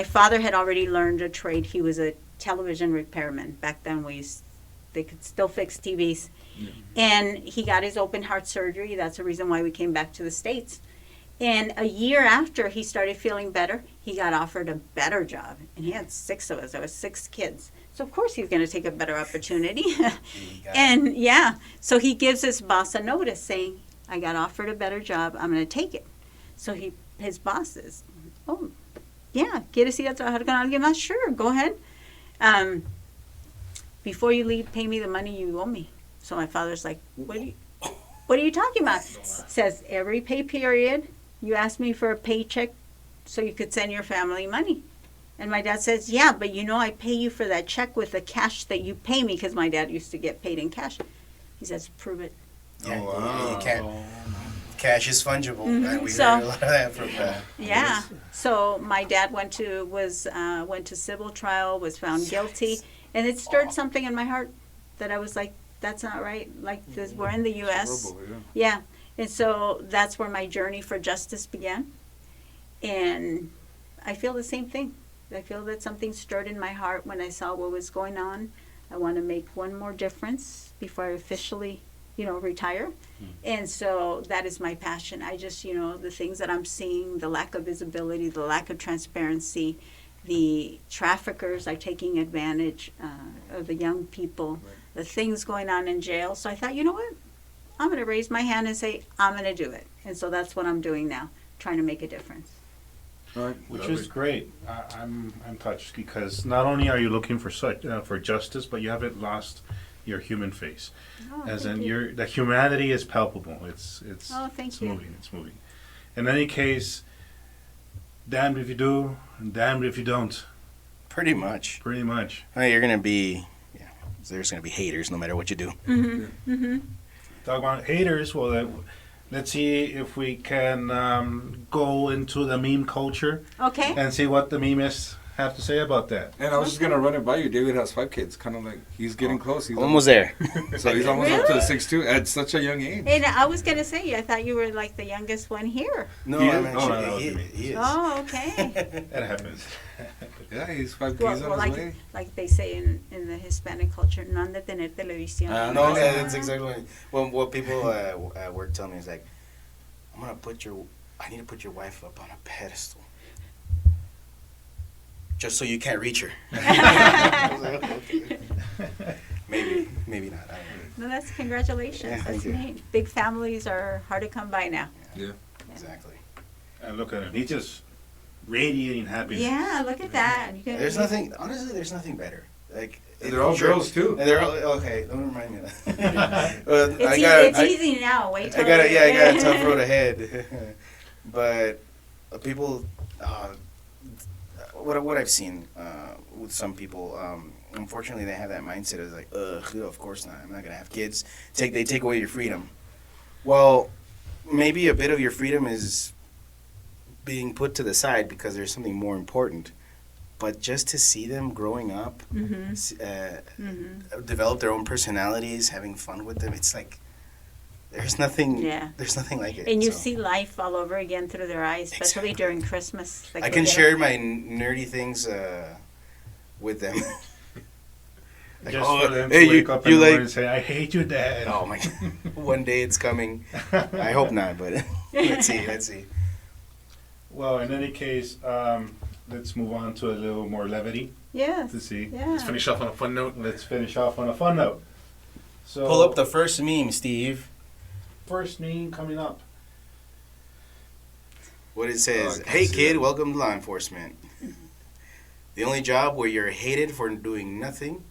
father had already learned a trade. He was a television repairman. Back then they could still fix TVs. And he got his open heart surgery. That's the reason why we came back to the States. And a year after he started feeling better, he got offered a better job. And he had 6 of us. There was 6 kids. So, of course, he's going to take a better opportunity. And, so he gives his boss a notice saying, I got offered a better job. I'm going to take it. So his boss says, oh, yeah, ¿quieres ir a trabajar con alguien más? Sure, go ahead. Before you leave, pay me the money you owe me. So my father's like, what are you talking about? Says, every pay period, you ask me for a paycheck so you could send your family money. And my dad says, yeah, but I pay you for that check with the cash that you pay me because my dad used to get paid in cash. He says, prove it. Yeah, you can't. Cash is fungible. We So- heard a lot of that from Yeah. So my dad went to civil trial, was found guilty, and it stirred something in my heart that I was like, that's not right. Like this, we're in the U.S. Horrible, Yeah, And so that's where my journey for justice began. And I feel the same thing. I feel that something stirred in my heart when I saw what was going on. I want to make one more difference before I officially, retire. And so that is my passion. I just, the things that I'm seeing, the lack of visibility, the lack of transparency, the traffickers are taking advantage of the young people, the things going on in jail. So I thought, you know what? I'm going to raise my hand and say, I'm going to do it. And so that's what I'm doing now, trying to make a difference. Right. Which is great. I'm touched because not only are you looking for for justice, but you haven't lost your human face. Oh, As thank in you. the humanity is palpable. It's Oh, thank it's you. moving. It's moving. In any case, damned if you do, and damned if you don't. Pretty much. Pretty much. You're gonna be, there's gonna be haters no matter what you do. Talk about haters. Well, let's see if we can go into the meme culture Okay. and see what the memeists have to say about that. And I was just gonna run it by you. David has 5 kids. Kind of like he's getting close. He's Almost there. So he's almost up to the Really? 6'2" at such a young age. And I was going to say, I thought you were like the youngest one here. No, He I'm is? Oh, no, that was actually, me. he is. Oh, okay. That happens. Yeah, he's 5 Well, kids on his way. like they say in the Hispanic culture, no han de tener televisión. No, that's exactly what people at work tell me is like, I need to put your wife up on a pedestal. Just so you can't reach her. I was like, okay. Maybe not. I don't know. No, that's congratulations. Yeah, That's thank you. neat. Big families are hard to come by now. Yeah. Exactly. And look at him. He's just radiating happiness. Yeah, look at that. You can, There's nothing. Honestly, there's nothing better. Like And they're all girls too. And they're all okay. Don't remind me of that. It's easy now. Wait till I got a later. tough road ahead. But people, what I've seen with some people, unfortunately, they have that mindset of like, of course not. I'm not gonna have kids. They take away your freedom. Well, maybe a bit of your freedom is being put to the side because there's something more important. But just to see them growing up, develop their own personalities, having fun with them, it's like there's nothing. Yeah. There's nothing like it. And you so. see life all over again through their eyes, especially Exactly. during Christmas. Like I look can at share them. my nerdy things with them. Like, Just oh, for them hey, to wake up in you the like? morning and say, I hate you, Dad. Oh my! One day it's coming. I hope not, but let's see. Well, in any case, let's move on to a little more levity Yes. to see. Yeah. Let's finish off on a fun note. Let's finish off on a fun note. So, Pull up the first meme, Steve. first meme coming up. What it says: I can "Hey see kid, that. welcome to law enforcement. The only job where you're hated for doing nothing,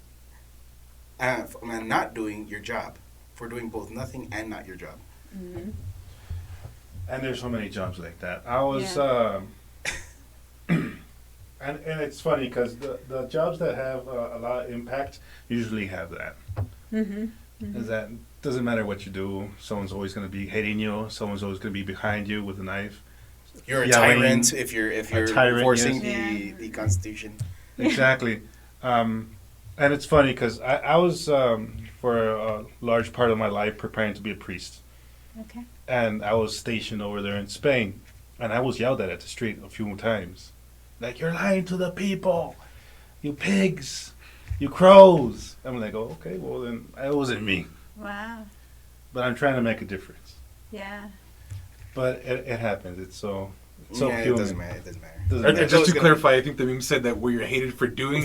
not doing your job, for doing both nothing and not your job." Mhm. And there's so many jobs like that. I was, and it's funny because the jobs that have a lot of impact usually have that. Mhm. Is that doesn't matter what you do, someone's always going to be hating you. Someone's always going to be behind you with a knife. You're a Yelling. tyrant if you're tyrant, enforcing yes. the Constitution. Exactly. And it's funny because I was for a large part of my life preparing to be a priest. Okay. And I was stationed over there in Spain, and I was yelled at the street a few times, like, "You're lying to the people, you pigs, you crows." I'm like, "Oh, okay, well then it wasn't me, Wow. but I'm trying to make a difference." Yeah. But it happens. It's so Yeah, it human. doesn't matter. It doesn't matter. Doesn't And matter. just to clarify, I think the meme said that where you're hated for doing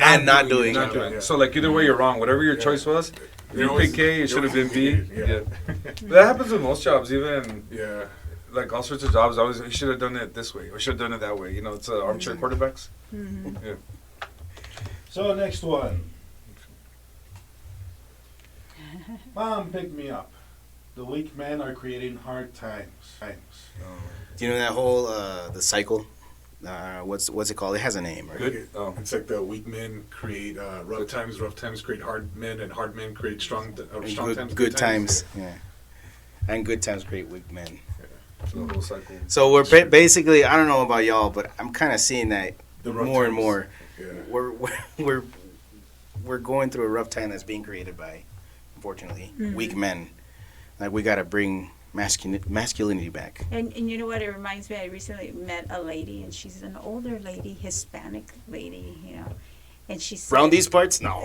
and not doing. Not Yeah. doing. So like either way, you're wrong. Whatever your choice was, You're you always- picked A. It should have been B. Yeah. Yeah. That happens with most jobs, even Yeah. like all sorts of jobs. Always, you should have done it this way, or should have done it that way. You know, it's armchair quarterbacks. Mhm. Yeah. So next one. Mom picked me up. The weak men are creating hard times. Do you know that whole the cycle? What's it called? It has a name, right? Good. Oh. It's like the weak men create rough times create hard men, and hard men create strong And times. good times. Yeah. And good times create weak men. So the whole cycle. So we're basically, I don't know about y'all, but I'm kind of seeing that The rough more and times. more. Yeah. We're going through a rough time that's being created by, unfortunately, Mhm. weak men. Like we gotta bring masculinity back. And you know what? It reminds me. I recently met a lady, and she's an older lady, Hispanic lady, you know, and she said, Around these parts, no.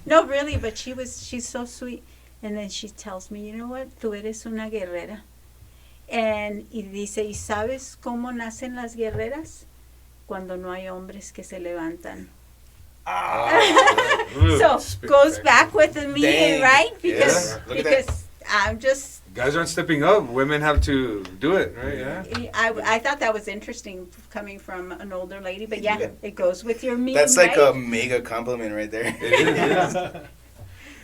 no, really, but she's so sweet. And then she tells me, you know what? Tú eres una guerrera. Y dice, ¿y sabes cómo nacen las guerreras? Cuando no hay hombres que se levantan. So goes back with me, Dang. right? Because Yeah. Look at that. because I'm just. Guys aren't stepping up. Women have to do it, right? Yeah. I thought that was interesting coming from an older lady, but yeah, it goes with your meme. That's like right? a mega compliment right there. It is. Yeah.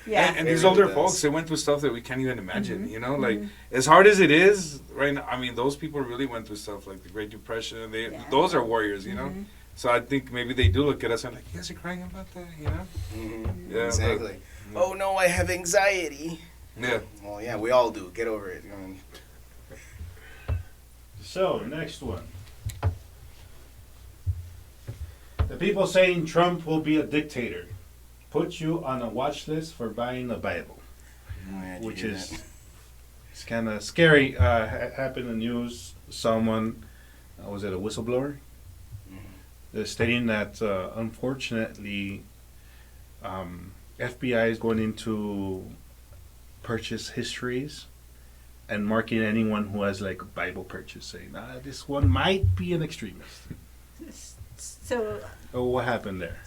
Yeah. And It these really older does. folks, they went through stuff that we can't even imagine. You know, like as hard as it is right now. I mean, those people really went through stuff like the Great Depression. Those are warriors, you know. So I think maybe they do look at us and like, you guys are crying about that, you know? Yeah, Exactly. Oh no, I have anxiety. Yeah. Well, yeah, we all do. Get over it. I mean, So, next one. The people saying Trump will be a dictator put you on a watch list for buying a Bible, oh, yeah, did you which hear is that? it's kind of scary. Happened in the news. Someone was it a whistleblower? They're stating that unfortunately, FBI is going into purchase histories and marking anyone who has like a Bible purchase, saying, this one might be an extremist. So Oh, what happened there?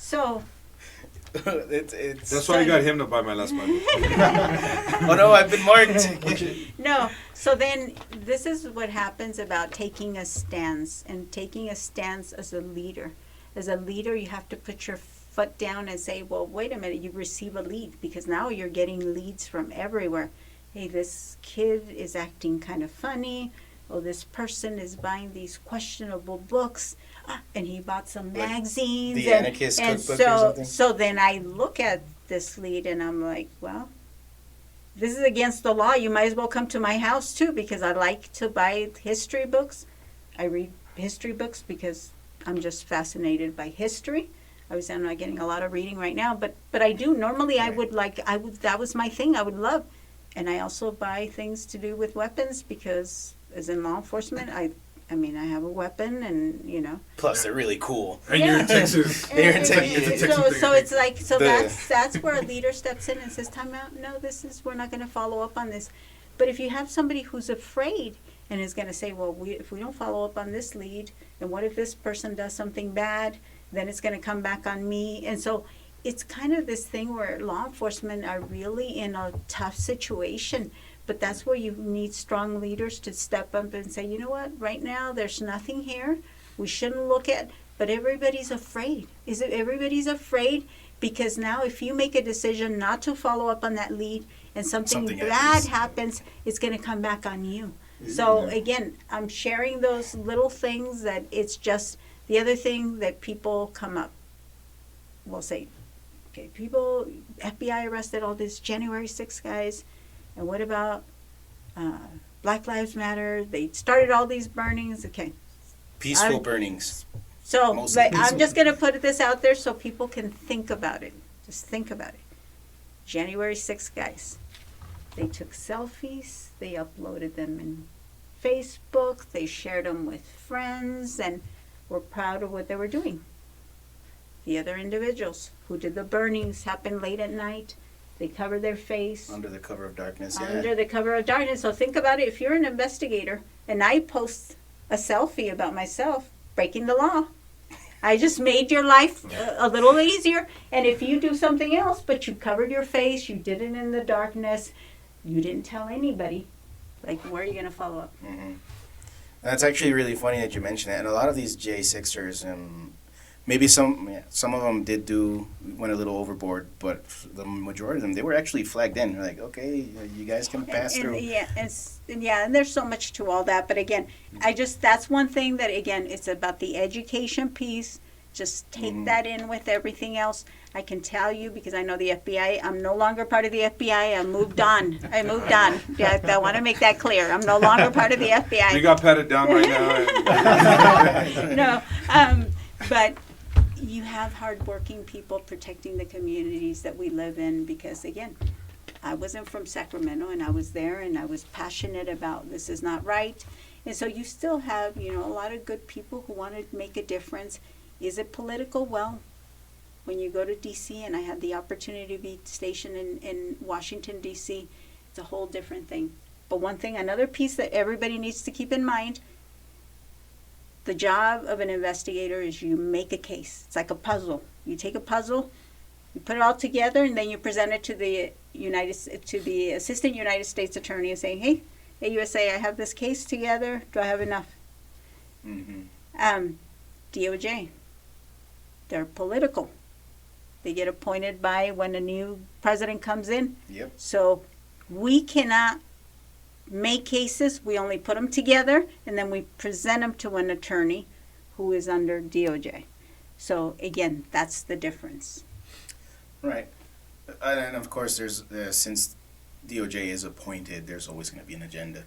it's That's why I got him to buy my last Bible. oh no, I've been marked. no. So then this is what happens about taking a stance and taking a stance as a leader. As a leader, you have to put your foot down and say, well, wait a minute, you receive a lead because now you're getting leads from everywhere. Hey, this kid is acting kind of funny. Oh, this person is buying these questionable books. And he bought some Like magazines. the Anarchist and cookbook or something? so then I look at this lead and I'm like, well, this is against the law. You might as well come to my house too because I like to buy history books. I read history books because I'm just fascinated by history. I'm not getting a lot of reading right now, but I do. Normally I would that was my thing I would love. And I also buy things to do with weapons because as in law enforcement, I mean, I have a weapon and, you know. Plus, they're really cool. And you're in Texas. You're in Texas. It's a Texas thing. So it's like, so The- that's where a leader steps in and says, time out, no, we're not going to follow up on this. But if you have somebody who's afraid and is going to say, well, if we don't follow up on this lead, then what if this person does something bad? Then it's going to come back on me. And so it's kind of this thing where law enforcement are really in a tough situation. But that's where you need strong leaders to step up and say, you know what, right now there's nothing here. We shouldn't look at, but everybody's afraid. Everybody's afraid because now if you make a decision not to follow up on that lead and something bad happens, it's going to come back on you. So again, I'm sharing those little things that it's just the other thing that people come up will say, okay, FBI arrested all these January 6 guys. And what about Black Lives Matter? They started all these burnings. Okay. Peaceful burnings. So Mostly but I'm peaceful. just going to put this out there so people can think about it. Just think about it. January 6 guys. They took selfies. They uploaded them in Facebook. They shared them with friends and were proud of what they were doing. The other individuals who did the burnings happened late at night. They cover their face. Under the cover of darkness, yeah. Under the cover of darkness. So think about it. If you're an investigator and I post a selfie about myself, breaking the law. I just made your life a little easier. And if you do something else, but you covered your face, you did it in the darkness, you didn't tell anybody, like, where are you going to follow up? Mm-hmm. That's actually really funny that you mentioned that. And a lot of these J6ers, maybe some of them went a little overboard, but the majority of them, they were actually flagged in. They're like, okay, you guys can pass through. And there's so much to all that. But again, that's one thing that, again, it's about the education piece. Just take that in with everything else. I can tell you, because I know the FBI, I'm no longer part of the FBI. I moved on. Yeah, I want to make that clear. I'm no longer part of the FBI. We got patted down right now. No, but you have hardworking people protecting the communities that we live in because, again, I wasn't from Sacramento, and I was there, and I was passionate about this is not right. And so you still have, a lot of good people who want to make a difference. Is it political? Well, when you go to D.C., and I had the opportunity to be stationed in Washington, D.C., it's a whole different thing. But one thing, another piece that everybody needs to keep in mind, the job of an investigator is you make a case. It's like a puzzle. You take a puzzle, you put it all together, and then you present it to the Assistant United States Attorney and say, hey, USA, I have this case together. Do I have enough? DOJ, they're political. They get appointed by when a new president comes in. Yep. So we cannot make cases. We only put them together, and then we present them to an attorney who is under DOJ. So again, that's the difference. Right. And of course, there's since DOJ is appointed, there's always going to be an agenda.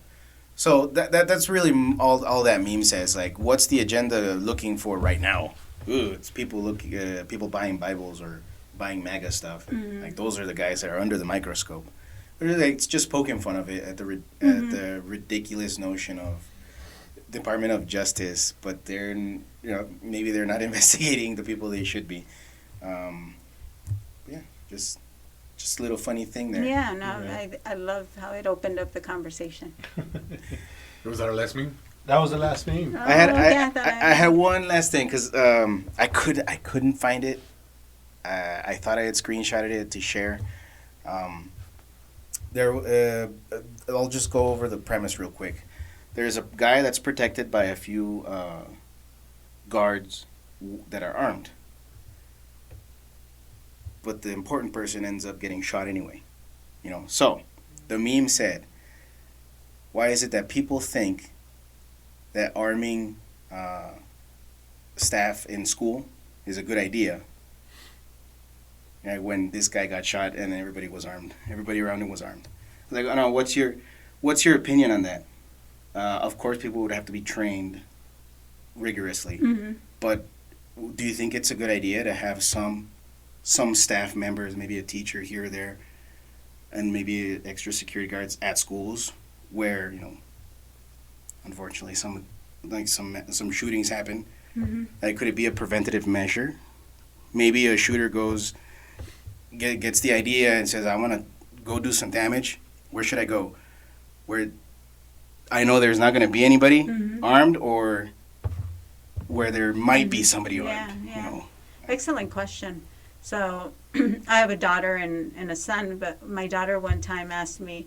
So that's really all that meme says. Like, what's the agenda looking for right now? Ooh, it's people people buying Bibles or buying MAGA stuff. Mm-hmm. Like, those are the guys that are under the microscope. It's just poking fun of it at the ridiculous notion of Department of Justice, but they're maybe they're not investigating the people they should be. Yeah, just a little funny thing there. Yeah, no, yeah. I love how it opened up the conversation. Was that our last meme? That was the last meme. Oh, I had one last thing because I couldn't find it. I thought I had screenshotted it to share. I'll just go over the premise real quick. There's a guy that's protected by a few guards that are armed. But the important person ends up getting shot anyway. So the meme said, why is it that people think that arming staff in school is a good idea? When this guy got shot and everybody was armed, everybody around him was armed. Like, I don't know, what's your opinion on that? Of course, people would have to be trained rigorously, mm-hmm. But do you think it's a good idea to have some staff members, maybe a teacher here or there, and maybe extra security guards at schools where unfortunately some shootings happen? Mm-hmm. Like, could it be a preventative measure? Maybe a shooter gets the idea and says, I want to go do some damage. Where should I go? Where I know there's not going to be anybody mm-hmm. armed, or where there might be somebody armed. Yeah. Excellent question. So I have a daughter and a son, but my daughter one time asked me,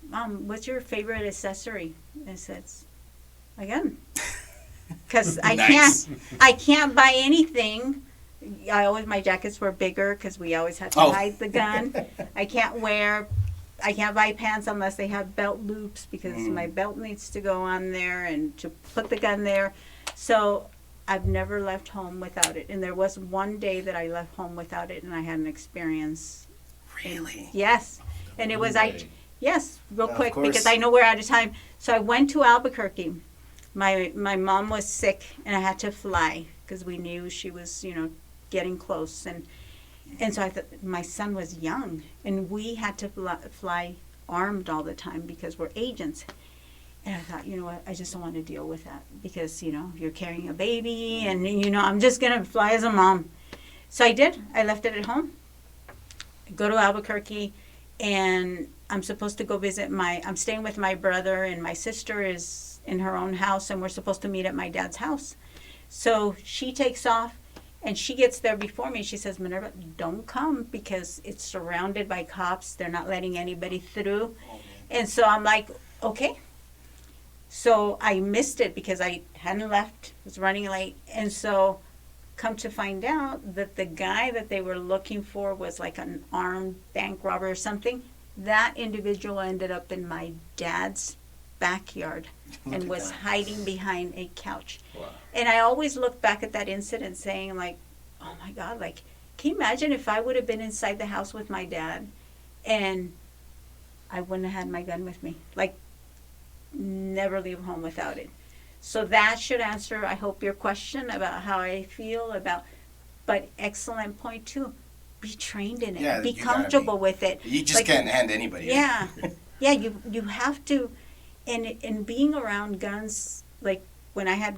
Mom, what's your favorite accessory? I said, my gun. Because nice. I can't buy anything. My jackets were bigger because we always had to hide the gun. I can't buy pants unless they have belt loops because my belt needs to go on there and to put the gun there. So I've never left home without it. And there was one day that I left home without it, and I had an experience. Really? Yes. And it was, real quick, because I know we're out of time. So I went to Albuquerque. My mom was sick, and I had to fly because we knew she was, getting close. And so I thought, my son was young, and we had to fly armed all the time because we're agents. And I thought, you know what, I just don't want to deal with that because, you're carrying a baby and, I'm just going to fly as a mom. So I did. I left it at home. I go to Albuquerque, and I'm supposed to go visit I'm staying with my brother, and my sister is in her own house, and we're supposed to meet at my dad's house. So she takes off, and she gets there before me. She says, Minerva, don't come because it's surrounded by cops. They're not letting anybody through. And so I'm like, okay. So I missed it because I hadn't left, was running late. And so come to find out that the guy that they were looking for was like an armed bank robber or something. That individual ended up in my dad's backyard and was hiding behind a couch. Wow. And I always look back at that incident saying, like, oh my God, like, can you imagine if I would have been inside the house with my dad and I wouldn't have had my gun with me? Like, never leave home without it. So that should answer, I hope, your question about how I feel about, but excellent point too. be trained in it. Yeah, Be you gotta comfortable with it. You just can't hand anybody. Yeah, yeah. You have to, and being around guns, like when I had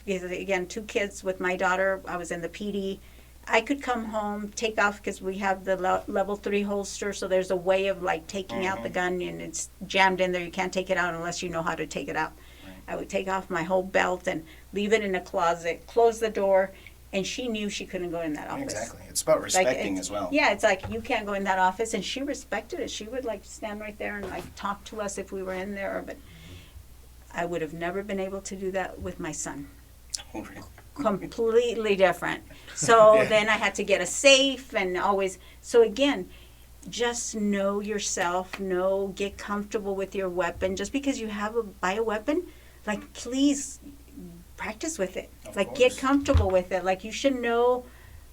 again 2 kids with my daughter, I was in the PD. I could come home, take off because we have the level 3 holster, so there's a way of like taking out the gun, and it's jammed in there. You can't take it out unless you know how to take it out. Right. I would take off my whole belt and leave it in a closet, close the door, and she knew she couldn't go in that office. Exactly. It's about respecting as well. Yeah, it's like you can't go in that office, and she respected it. She would like stand right there and like talk to us if we were in there, but I would have never been able to do that with my son. Oh, really? Completely different. So Yeah. then I had to get a safe and always. So again, just know yourself. Get comfortable with your weapon. Just because you buy a weapon, like please practice with it. Of Like course. get comfortable with it. Like you should know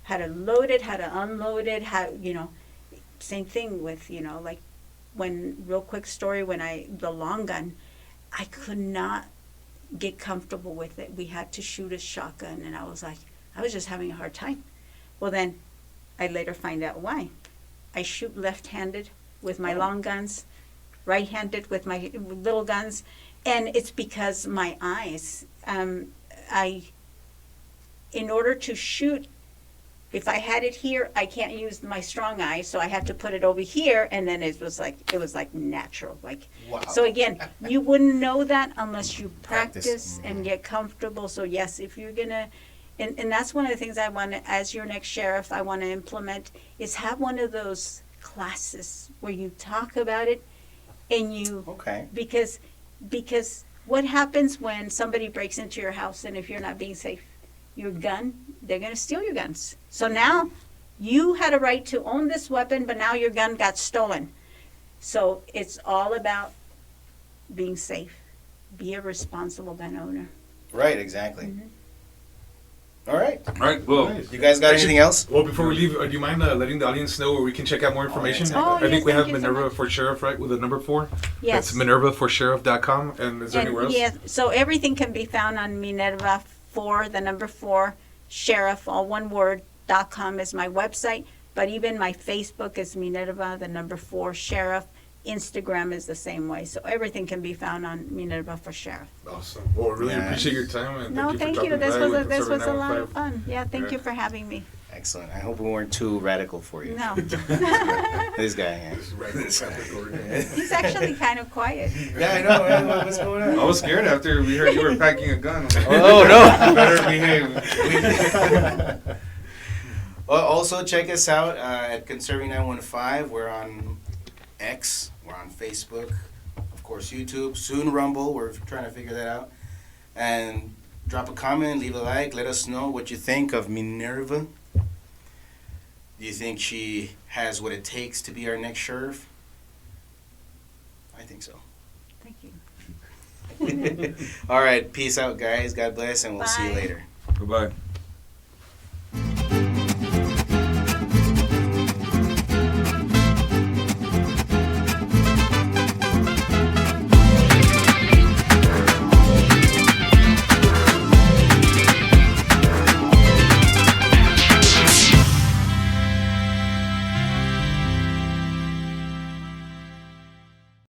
how to load it, how to unload it. Same thing with like real quick story when the long gun, I could not get comfortable with it. We had to shoot a shotgun, and I was just having a hard time. Well, then I later find out why. I shoot left-handed with my long guns, right-handed with my little guns, and it's because my eyes. In order to shoot, if I had it here, I can't use my strong eye, so I had to put it over here, and then it was like natural. Like, Wow. so again, you wouldn't know that unless you practice and get comfortable. So yes, if you're gonna, and that's one of the things I want to, as your next sheriff, I want to implement is have one of those classes where you talk about it, and you Okay. because what happens when somebody breaks into your house and if you're not being safe? Your gun, they're going to steal your guns. So now you had a right to own this weapon, but now your gun got stolen. So it's all about being safe. Be a responsible gun owner. Right, exactly. All right. All right. Well, Nice. You guys got anything else? Well, before we leave, do you mind letting the audience know where we can check out more information? yeah, Oh, I think yes, we have thank you so Minerva4Sheriff, right, with a number 4? Yes. That's Minvera4Sheriff.com. And is there anywhere else? Yeah, so everything can be found on Minerva4, the number 4, Sheriff, all one word, .com is my website. But even my Facebook is Minerva, the number 4, Sheriff. Instagram is the same way. So everything can be found on Minerva4Sheriff. Awesome. Well, really Nice. appreciate your time. And No, thank thank you you. for dropping by with This was a Conservative lot of 915. fun. Yeah, thank Yeah. you for having me. Excellent. I hope we weren't too radical for you. No. This guy, yeah. He's actually kind of quiet. Yeah, I know. Man. What's going on? I was scared after we heard you were packing a gun. I was like, Oh, no. better behave. Well, also check us out at Conserving 915. We're on X. We're on Facebook. Of course, YouTube. Soon Rumble. We're trying to figure that out. And drop a comment, leave a like. Let us know what you think of Minerva. Do you think she has what it takes to be our next sheriff? I think so. Thank you. All right. Peace out, guys. God bless, and we'll see you Bye. later. Goodbye.